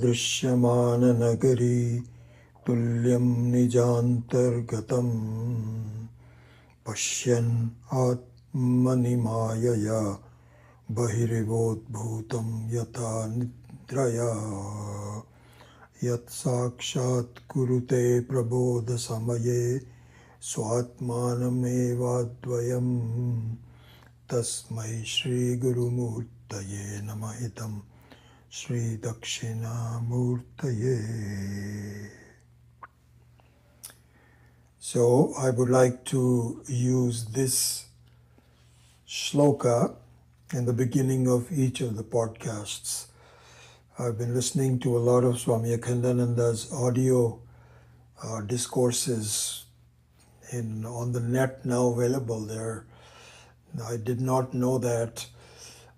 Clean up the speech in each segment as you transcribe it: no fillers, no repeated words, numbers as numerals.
दृश्यमाननगरी तुल्यं निजान्तर्गतं पश्यन् आत्मनि मायया बहिरिवोद्भूतं यथा निद्रया यत्साक्षात् कुरुते प्रबोधसमये स्वात्मानमेवाद्वयम् तस्मै श्रीगुरुमूर्तये नमः इदं Shri Dakshinamurtaye. So I would like to use this shloka in the beginning of each of the podcasts. I've been listening to a lot of Swami Akhandananda's audio discourses on the net now available there. I did not know that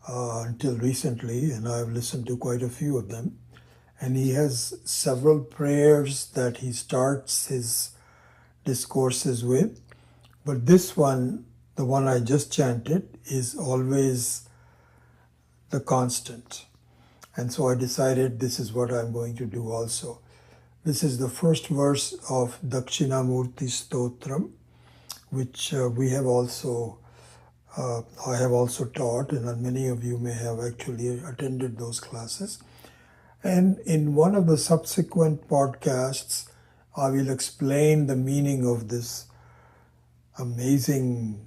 until recently, and I've listened to quite a few of them. And he has several prayers that he starts his discourses with. But this one, the one I just chanted, is always the constant. And so I decided this is what I'm going to do also. This is the first verse of Dakshinamurti Stotram, which we have also I have also taught, and many of you may have actually attended those classes. And in one of the subsequent podcasts, I will explain the meaning of this amazing,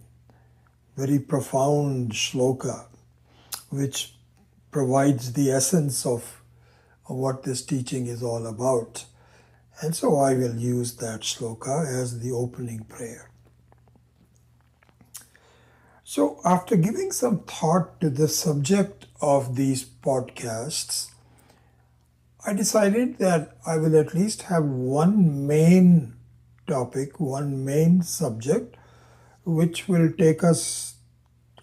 very profound shloka, which provides the essence of what this teaching is all about. And so I will use that shloka as the opening prayer. So after giving some thought to the subject of these podcasts, I decided that I will at least have one main topic, one main subject, which will take us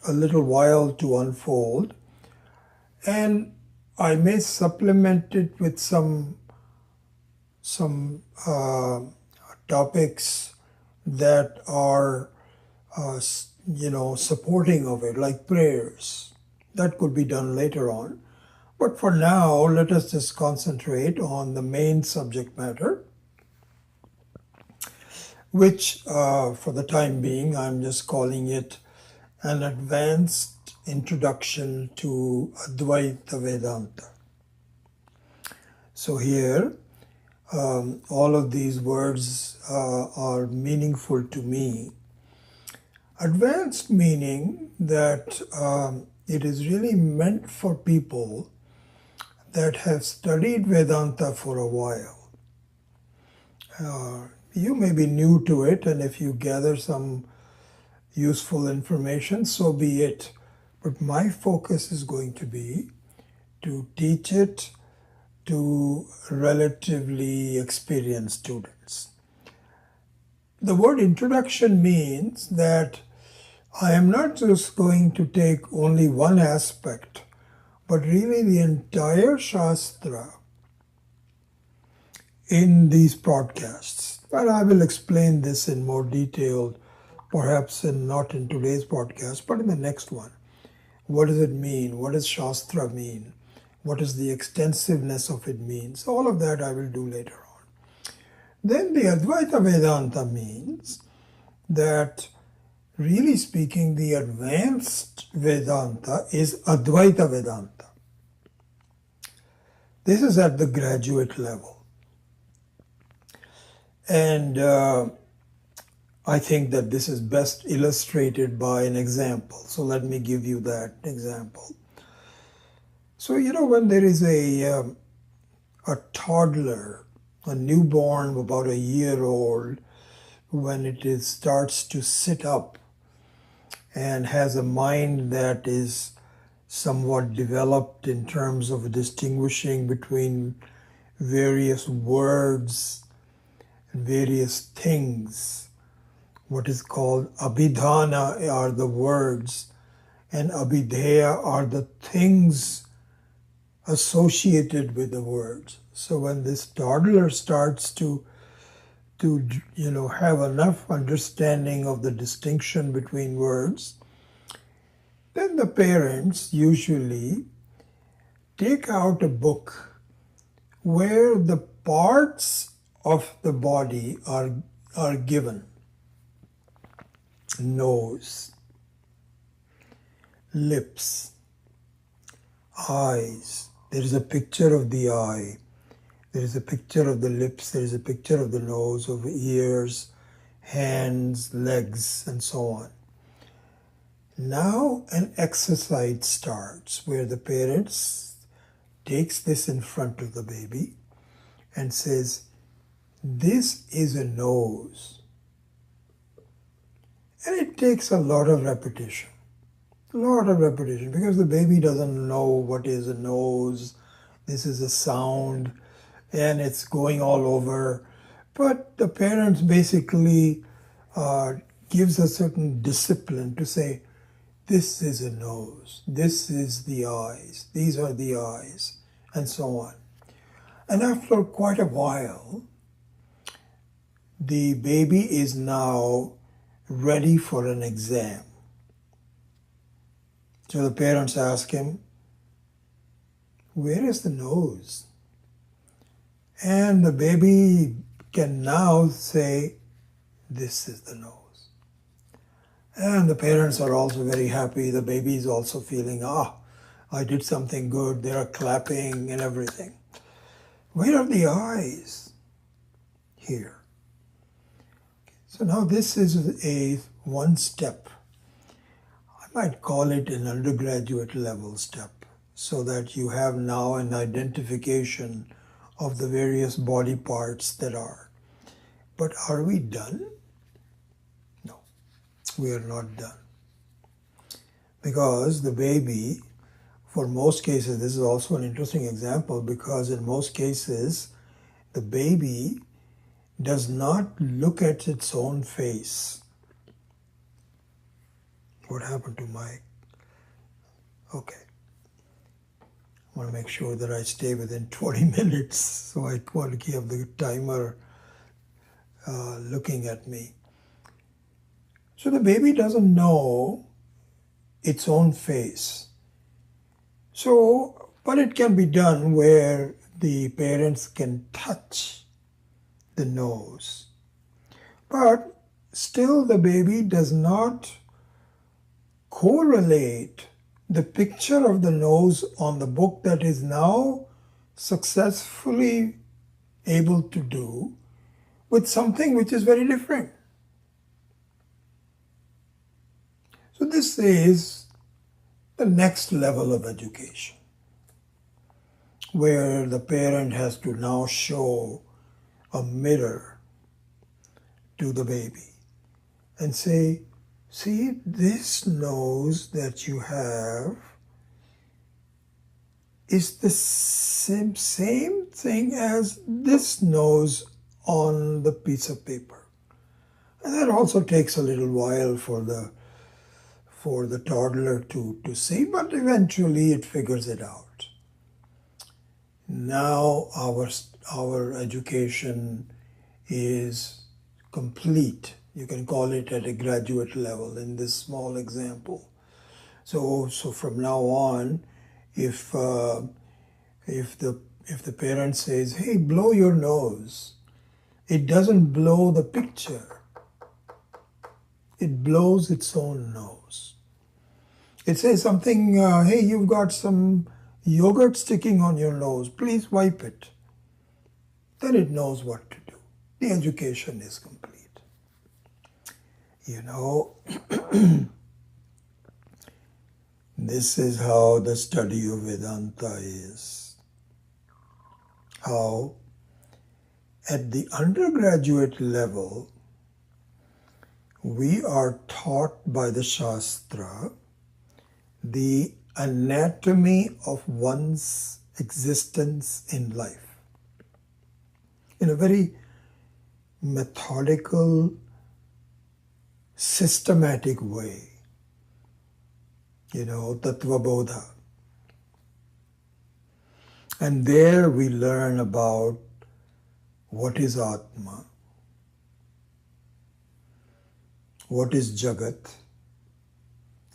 a little while to unfold. And I may supplement it with some topics that are supporting of it, like prayers. That could be done later on. But for now, let us just concentrate on the main subject matter, which for the time being, I'm just calling it an advanced introduction to Advaita Vedanta. So here, all of these words are meaningful to me. Advanced meaning that it is really meant for people that have studied Vedanta for a while. You may be new to it, and if you gather some useful information, so be it. But my focus is going to be to teach it to relatively experienced students. The word introduction means that I am not just going to take only one aspect, but really the entire Shastra in these podcasts. And I will explain this in more detail, perhaps not in today's podcast, but in the next one. What does it mean? What does Shastra mean? What does the extensiveness of it mean? So all of that I will do later on. Then the Advaita Vedanta means that, really speaking, the advanced Vedanta is Advaita Vedanta. This is at the graduate level. And I think that this is best illustrated by an example. So let me give you that example. So, when there is a toddler, a newborn about a year old, when it starts to sit up and has a mind that is somewhat developed in terms of distinguishing between various words and various things. What is called abhidhana are the words, and abhidheya are the things associated with the words. So when this toddler starts to have enough understanding of the distinction between words, then the parents usually take out a book where the parts of the body are given. Nose, lips, eyes. There is a picture of the eye. There is a picture of the lips. There is a picture of the nose, of ears, hands, legs, and so on. Now an exercise starts where the parents takes this in front of the baby and says, this is a nose. And it takes a lot of repetition. A lot of repetition, because the baby doesn't know what is a nose. This is a sound, and it's going all over. But the parents basically gives a certain discipline to say, this is a nose, this is the eyes, these are the eyes, and so on. And after quite a while, the baby is now ready for an exam. So the parents ask him, where is the nose? And the baby can now say, this is the nose. And the parents are also very happy. The baby is also feeling, I did something good. They are clapping and everything. Where are the eyes? Here. So now this is a one step. I might call it an undergraduate level step, so that you have now an identification of the various body parts that are. But are we done? No, we are not done. Because the baby, for most cases, this is also an interesting example, because in most cases, the baby does not look at its own face. What happened to my... Okay. I want to make sure that I stay within 20 minutes, so I want to keep the timer looking at me. So the baby doesn't know its own face. So, but it can be done where the parents can touch the nose. But still the baby does not correlate the picture of the nose on the book that is now successfully able to do with something which is very different. So this is the next level of education, where the parent has to now show a mirror to the baby and say, see, this nose that you have is the same thing as this nose on the piece of paper. And that also takes a little while for the toddler to see, but eventually it figures it out. Now our education is complete. You can call it at a graduate level in this small example. So from now on, if the parent says, hey, blow your nose, it doesn't blow the picture. It blows its own nose. It says something, hey, you've got some yogurt sticking on your nose, please wipe it. Then it knows what to do. The education is complete. You know, this is how the study of Vedanta is. How at the undergraduate level, we are taught by the Shastra the anatomy of one's existence in life in a very methodical, systematic way. Tattva Bodha. And there we learn about what is Atma, what is Jagat,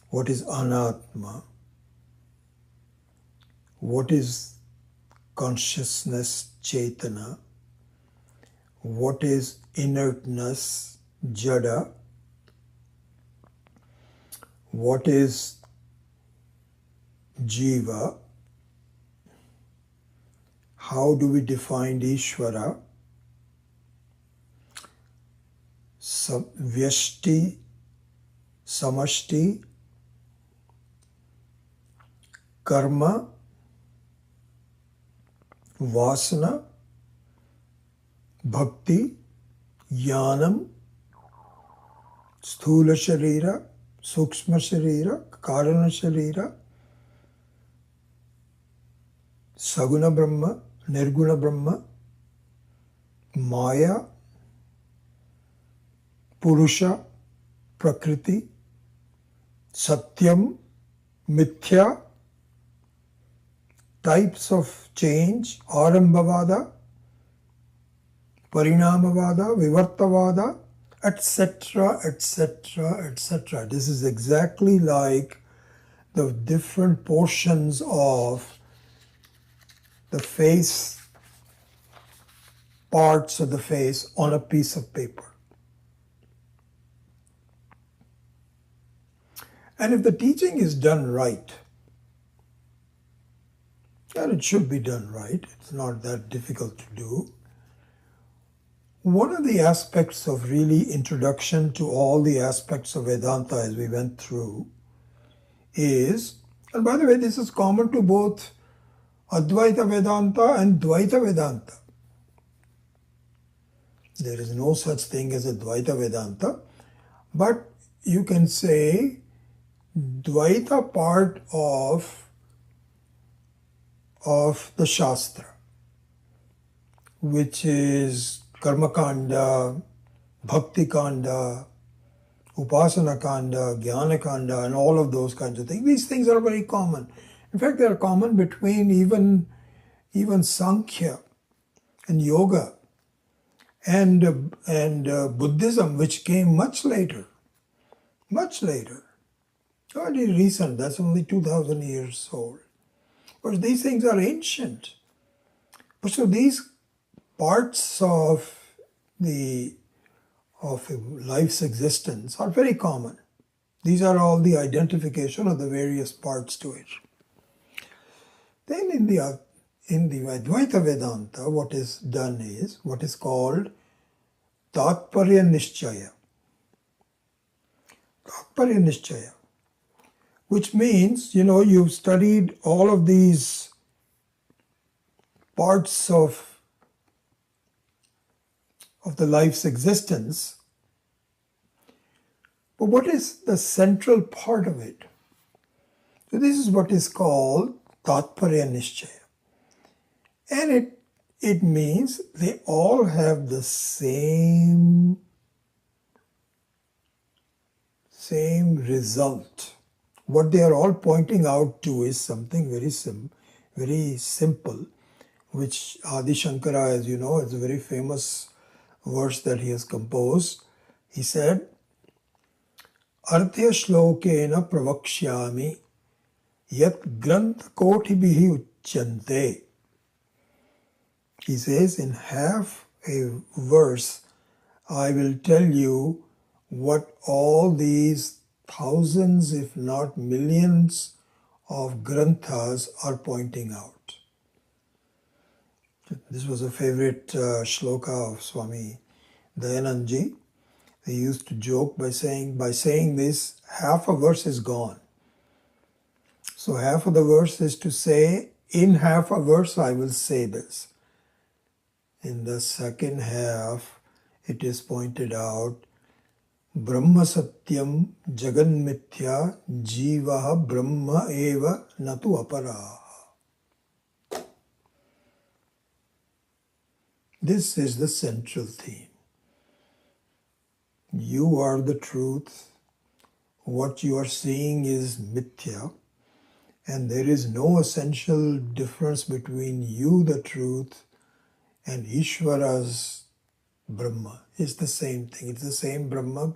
what is Anatma, what is consciousness, Chaitana, what is inertness, Jada, what is Jiva, how do we define Ishvara, Vyashti, Samashti, Karma, Vasana, Bhakti, Jnanam, Sthula Sharira, Sukshma Sharira, Karana Sharira, Saguna Brahma, Nirguna Brahma, Maya, Purusha, Prakriti, Satyam, Mithya, types of change, Arambhavada, Parinamavada, Vivartavada, etc., etc., etc. This is exactly like the different portions of the face, parts of the face on a piece of paper. And if the teaching is done right, and it should be done right, it's not that difficult to do. One of the aspects of really introduction to all the aspects of Vedanta as we went through is, and by the way, this is common to both Advaita Vedanta and Dvaita Vedanta. There is no such thing as Advaita Vedanta, but you can say Dvaita part of the Shastra, which is Karma Kanda, Bhakti Kanda, Upasana Kanda, Jnana Kanda, and all of those kinds of things. These things are very common. In fact, they are common between even Sankhya and Yoga and Buddhism, which came much later. Very recent, that's only 2000 years old. But these things are ancient. But so these parts of life's existence are very common. These are all the identification of the various parts to it. Then in the Advaita Vedanta, what is done is what is called Tatparya Nishchaya. Tatparya Nishchaya, which means, you've studied all of these parts of the life's existence, but what is the central part of it? So this is what is called Tatparya Nishchaya. And it means they all have the same result. What they are all pointing out to is something very simple, which Adi Shankara, as you know, is a very famous verse that he has composed. He said, Arthya shlokena pravakshyami yat grantha kotibhihi uchyante. He says, in half a verse, I will tell you what all these thousands, if not millions, of granthas are pointing out. This was a favorite shloka of Swami Dayanandji. He used to joke by saying this, half a verse is gone. So half of the verse is to say, in half a verse I will say this. In the second half, it is pointed out, Brahma Satyam Jagan Mithya Jivaha Brahma Eva Natu Aparaha. This is the central theme. You are the truth. What you are seeing is mithya. And there is no essential difference between you, the truth, and Ishvara's Brahma. It's the same thing. It's the same Brahma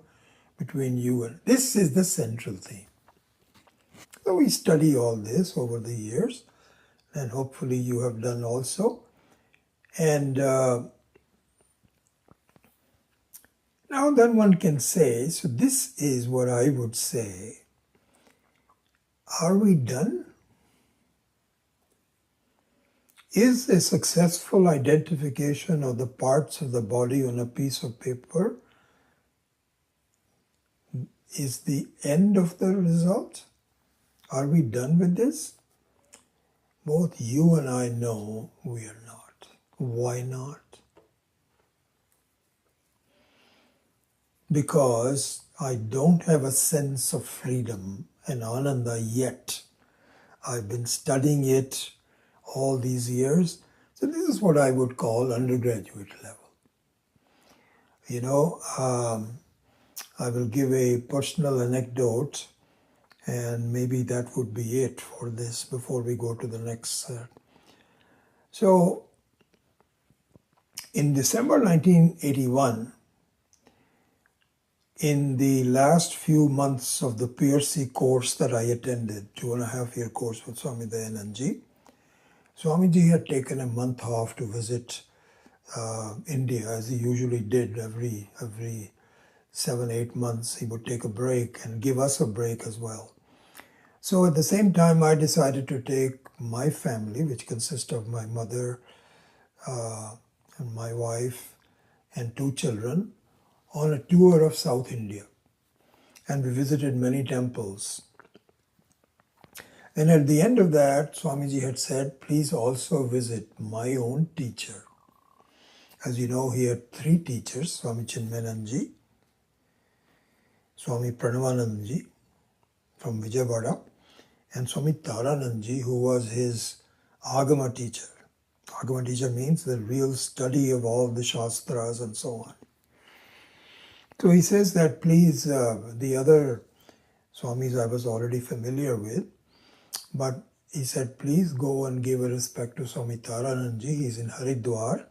between you and... This is the central theme. So we study all this over the years. and hopefully you have done also. And now then one can say, so this is what I would say. Are we done? Is a successful identification of the parts of the body on a piece of paper is the end of the result? Are we done with this? Both you and I know we are not. Why not? Because I don't have a sense of freedom and ananda yet. I've been studying it all these years. So this is what I would call undergraduate level. You know, I will give a personal anecdote, and maybe that would be it for this before we go to the next. So in December 1981, in the last few months of the PRC course that I attended, 2.5-year course with Swami Dayanandji, Swamiji had taken a month off to visit India, as he usually did every 7-8 months. He would take a break and give us a break as well. So at the same time, I decided to take my family, which consists of my mother and my wife and 2 children, on a tour of South India. And we visited many temples. And at the end of that, Swamiji had said, please also visit my own teacher. As you know, he had 3 teachers, Swami Chinmayananji, Swami Pranavanandaji from Vijayawada, and Swami Taranandji, who was his Agama teacher. Agama teacher means the real study of all the Shastras and so on. So he says that please, the other Swamis I was already familiar with, but he said, please go and give a respect to Swami Taranandji. He's in Haridwar.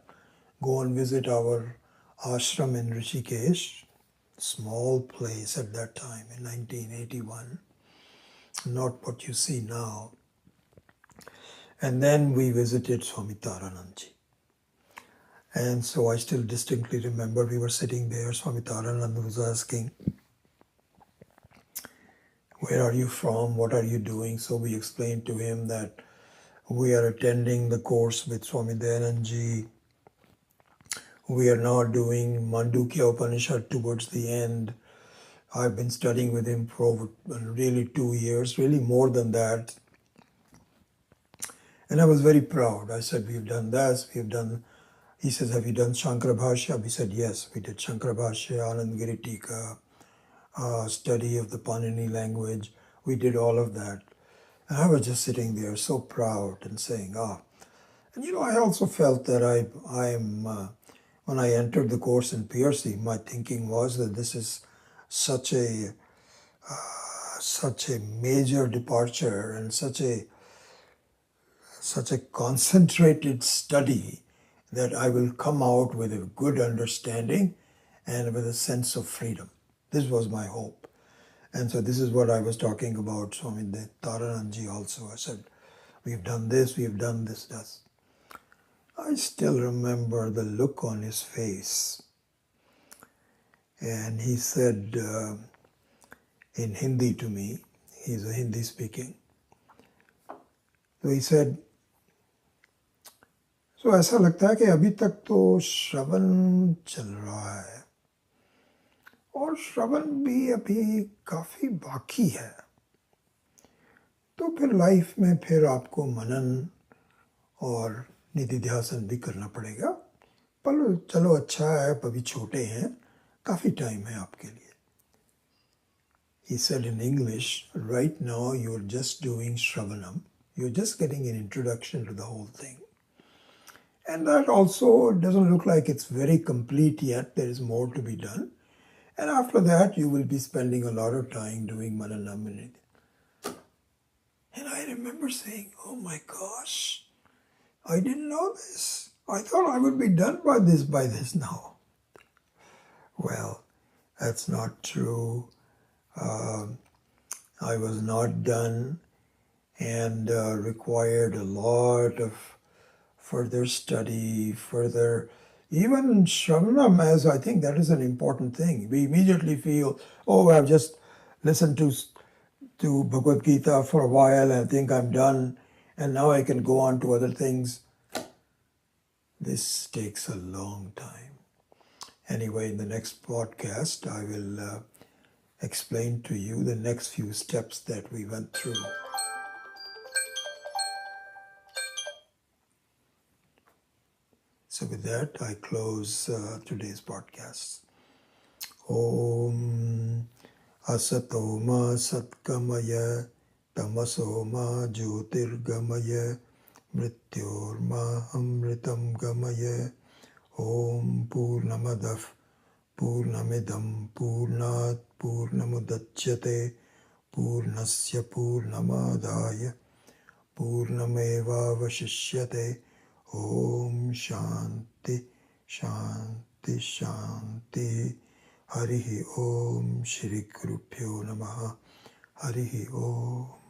Go and visit our ashram in Rishikesh, small place at that time in 1981, not what you see now. And then we visited Swami Taranandji. And so I still distinctly remember we were sitting there, Swami Taranand was asking, where are you from? What are you doing? So we explained to him that we are attending the course with Swami Dayanandji. We are now doing Mandukya Upanishad towards the end. I've been studying with him for really 2 years, really more than that. And I was very proud. I said, we've done this, we've done, he says, have you done Shankara Bhashya? We said, yes, we did Shankara Bhashya, Anandagiri Tika, study of the Panini language. We did all of that. And I was just sitting there so proud and saying, And you know, I also felt that when I entered the course in PRC, my thinking was that this is such a major departure and such a concentrated study that I will come out with a good understanding and with a sense of freedom. This was my hope. And so this is what I was talking about, Swami Taranandji also. I said, we've done this, we've done this. I still remember the look on his face. And he said in Hindi to me, he's a Hindi speaking. So he said, so ऐसा लगता है कि अभी तक तो श्रवण चल रहा है और श्रवण भी अभी काफी बाकी है, तो फिर लाइफ में फिर आपको मनन और निधिध्यासन भी करना पड़ेगा, पर चलो अच्छा है, अभी छोटे हैं, काफी टाइम है आपके लिए. He said in English, right now you're just doing Shravanam, you're just getting an introduction to the whole thing. And that also doesn't look like it's very complete yet, there is more to be done. And after that, you will be spending a lot of time doing Mananam. And I remember saying, oh my gosh, I didn't know this. I thought I would be done by this now. Well, that's not true. I was not done. and required a lot of further study, further, even Shravanam, as I think that is an important thing. We immediately feel, oh, I've just listened to Bhagavad Gita for a while and I think I'm done, and now I can go on to other things. This takes a long time. Anyway, in the next podcast, I will explain to you the next few steps that we went through. So with that, I close today's podcast. Om Asatoma Satkamaya Tamasoma Jyotirgamaya Mrityorma Amritam Gamaya Om Purnamadav Purnamidam Purnat Purnamudachyate Purnasya Purnamadaya Purnameva Vashishyate Om Shanti Shanti Shanti Harihi Om Shri Gurubhyo Namaha Harihi Om